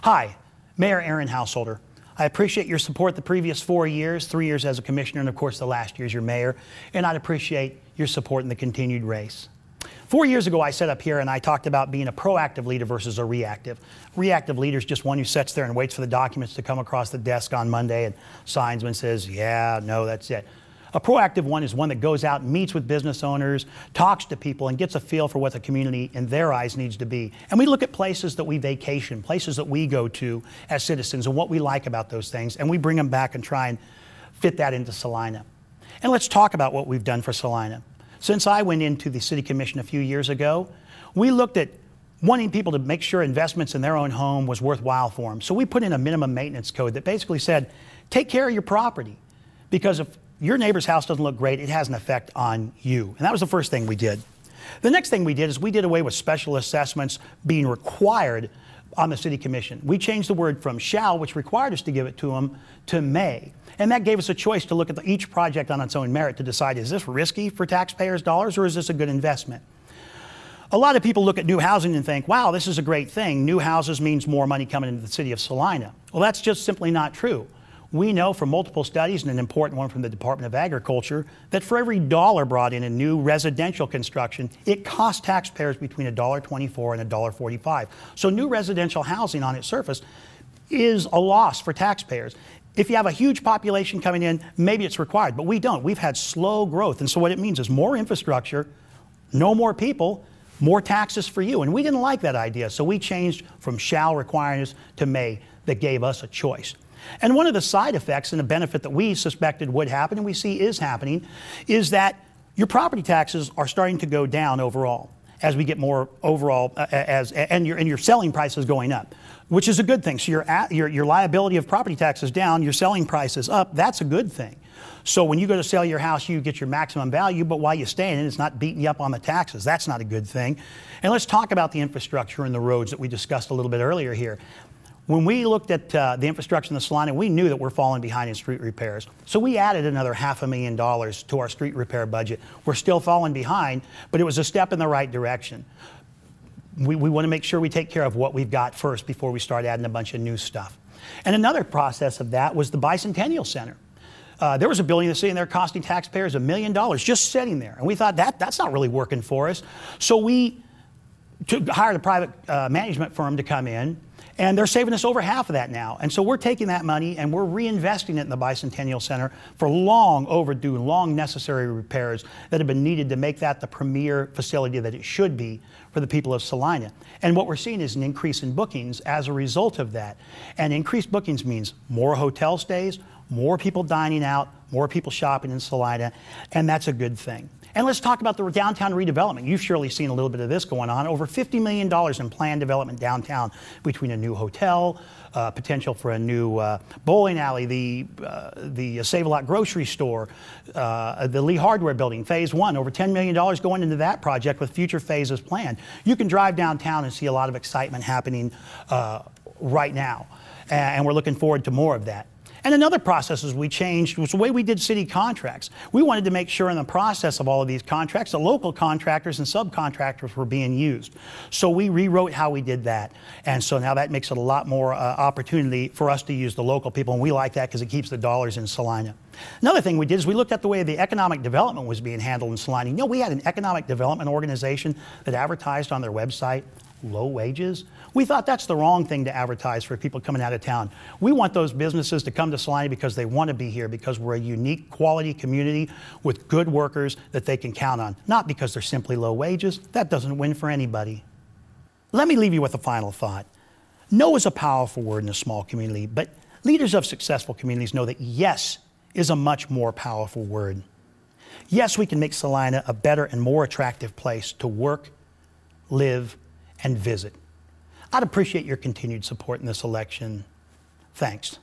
Hi, Mayor Aaron Householter. I appreciate your support the previous 4 years, 3 years as a commissioner, and of course the last year as your mayor, and I'd appreciate your support in the continued race. 4 years ago, I sat up here and I talked about being a proactive leader versus a reactive. Reactive leader is just one who sits there and waits for the documents to come across the desk on Monday and signs them and says, yeah, no, that's it. A proactive one is one that goes out and meets with business owners, talks to people, and gets a feel for what the community in their eyes needs to be. And we look at places that we vacation, places that we go to as citizens and what we like about those things, and we bring them back and try and fit that into Salina. And let's talk about what we've done for Salina. Since I went into the City Commission a few years ago, we looked at wanting people to make sure investments in their own home was worthwhile for them. So we put in a minimum maintenance code that basically said, take care of your property, because if your neighbor's house doesn't look great, it has an effect on you. And that was the first thing we did. The next thing we did is we did away with special assessments being required on the City Commission. We changed the word from shall, which required us to give it to them, to may. And that gave us a choice to look at each project on its own merit to decide, is this risky for taxpayers' dollars or is this a good investment? A lot of people look at new housing and think, wow, this is a great thing. New houses means more money coming into the city of Salina. Well, that's just simply not true. We know from multiple studies, and an important one from the Department of Agriculture, that for every dollar brought in new residential construction, it costs taxpayers between $1.24 and $1.45. So new residential housing on its surface is a loss for taxpayers. If you have a huge population coming in, maybe it's required, but we don't. We've had slow growth, and so what it means is more infrastructure, no more people, more taxes for you. And we didn't like that idea, so we changed from shall requiring us to may, that gave us a choice. And one of the side effects and a benefit that we suspected would happen, and we see is happening, is that your property taxes are starting to go down overall as we get more overall, and your selling price is going up, which is a good thing. So your liability of property taxes down, your selling price is up. That's a good thing. So when you go to sell your house, you get your maximum value, but while you stay in it, it's not beating you up on the taxes. That's not a good thing. And let's talk about the infrastructure and the roads that we discussed a little bit earlier here. When we looked at the infrastructure in the Salina, we knew that we're falling behind in street repairs. So we added another $500,000 to our street repair budget. We're still falling behind, but it was a step in the right direction. We want to make sure we take care of what we've got first before we start adding a bunch of new stuff. And another process of that was the Bicentennial Center. There was a building in the city and they're costing taxpayers $1 million just sitting there. And we thought that's not really working for us. So we hired a private management firm to come in, and they're saving us over half of that now. And so we're taking that money and we're reinvesting it in the Bicentennial Center for long overdue, long necessary repairs that have been needed to make that the premier facility that it should be for the people of Salina. And what we're seeing is an increase in bookings as a result of that. And increased bookings means more hotel stays, more people dining out, more people shopping in Salina, and that's a good thing. And let's talk about the downtown redevelopment. You've surely seen a little bit of this going on. Over $50 million in planned development downtown between a new hotel, potential for a new bowling alley, the Save-A-Lot grocery store, the Lee Hardware building, phase one, over $10 million going into that project with future phases planned. You can drive downtown and see a lot of excitement happening right now. And we're looking forward to more of that. And another process we changed was the way we did city contracts. We wanted to make sure in the process of all of these contracts, the local contractors and subcontractors were being used. So we rewrote how we did that. And so now that makes it a lot more opportunity for us to use the local people. And we like that because it keeps the dollars in Salina. Another thing we did is we looked at the way the economic development was being handled in Salina. You know, we had an economic development organization that advertised on their website low wages. We thought that's the wrong thing to advertise for people coming out of town. We want those businesses to come to Salina because they want to be here, because we're a unique quality community with good workers that they can count on, not because they're simply low wages. That doesn't win for anybody. Let me leave you with a final thought. No is a powerful word in a small community, but leaders of successful communities know that yes is a much more powerful word. Yes, we can make Salina a better and more attractive place to work, live, and visit. I'd appreciate your continued support in this election. Thanks.